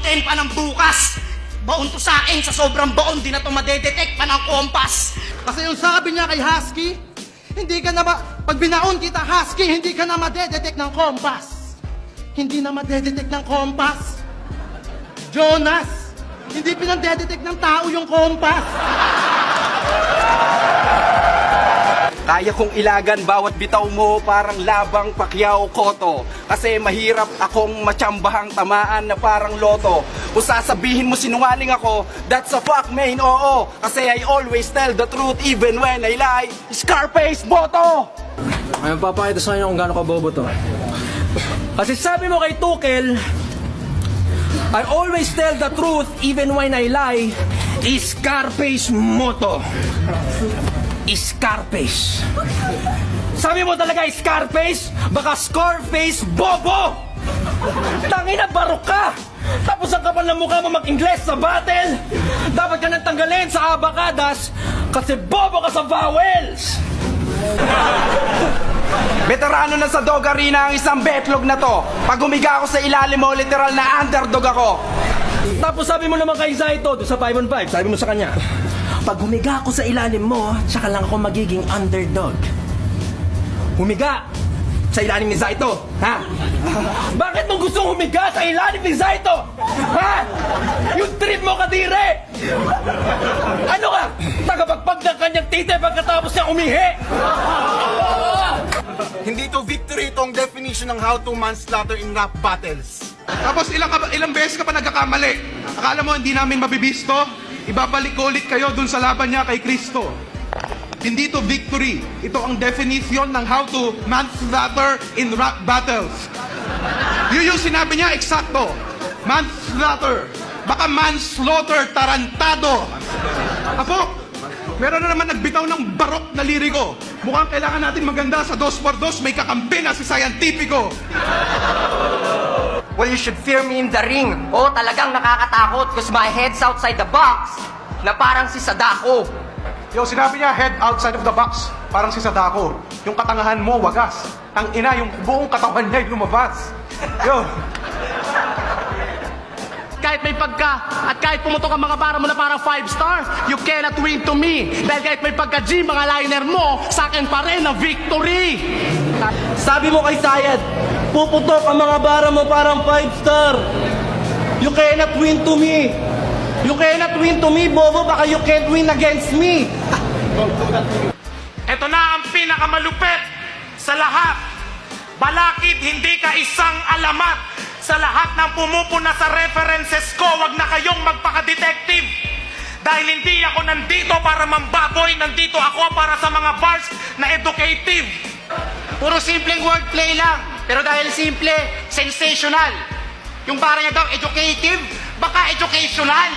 akin pa ng bukas. Baon to sa akin, sa sobrang baon, di na to madedetect pa ng kompas. Kasi yung sabi niya kay Husky, hindi ka na pag binaon kita Husky, hindi ka na madedetect ng kompas. Hindi na madedetect ng kompas. Jonas, hindi pinandedetect ng tao yung kompas. Kaya kong ilagan bawat bitaw mo parang labang Pacquiao Cotto. Kasi mahirap akong matsyambahang tamaan na parang loto. Kung sasabihin mo sinungaling ako, that's a fuck man, oo. Kasi I always tell the truth even when I lie. Scarface Boto! Ngayon papakita sa inyo kung gaano kabobo to. Kasi sabi mo kay Tukel, I always tell the truth even when I lie. Scarface Moto. Scarface. Sabi mo talaga Scarface? Baka Scarface Bobo! Tangina, barok ka! Tapos ang kapal ng mukha mo mag-Ingles sa battle! Dapat ka nang tanggalin sa abakadas kasi bobo ka sa vowels! Veterano na sa Dog Arena ang isang betlog na to. Pag humiga ako sa ilalim mo, literal na underdog ako. Tapos sabi mo naman kay Zaito, doon sa 5-on-5, sabi mo sa kanya, pag humiga ako sa ilalim mo, tsaka lang ako magiging underdog. Humiga sa ilalim ni Zaito, ha? Bakit mo gustong humiga sa ilalim ni Zaito? Ha? Yung trip mo, kadire! Ano ka? Tagapagpag ng kanyang tite pagkatapos niya umihi! Hindi to victory itong definition ng how to manslaughter in rap battles. Tapos ilang beses ka pa nagkakamali. Akala mo hindi namin mabibisto? Ibabalik ko ulit kayo dun sa laban niya kay Kristo. Hindi to victory. Ito ang definition ng how to manslaughter in rap battles. Yun yung sinabi niya, eksakto. Manslaughter. Baka manslaughter, tarantado. Apo, meron na naman nagbitaw ng barok na liriko. Mukhang kailangan natin maganda sa 2x2, may kakampi na si Scientifico. Well, you should fear me in the ring. Oh, talagang nakakatakot because my head's outside the box na parang si Sadako. Yo, sinabi niya, head outside of the box. Parang si Sadako. Yung katangahan mo, wagas. Ang ina, yung buong katawan niya ay lumabas. Yo. Kahit may pagka, at kahit pumutok ang mga bara mo na parang 5-star, you cannot win to me. Dahil kahit may pagka-G, mga liner mo, sa akin pa rin ang victory. Sabi mo kay Sayad, puputok ang mga bara mo parang 5-star. You cannot win to me. You cannot win to me, bobo. Baka you can't win against me. Ito na ang pinakamalupit sa lahat. Balakid, hindi ka isang alamat. Sa lahat ng pumupuna sa references ko, wag na kayong magpaka-detective. Dahil hindi ako nandito para mambaboy, nandito ako para sa mga bars na educative. Puro simpleng wordplay lang. Pero dahil simple, sensational. Yung bara niya daw educative, baka educational.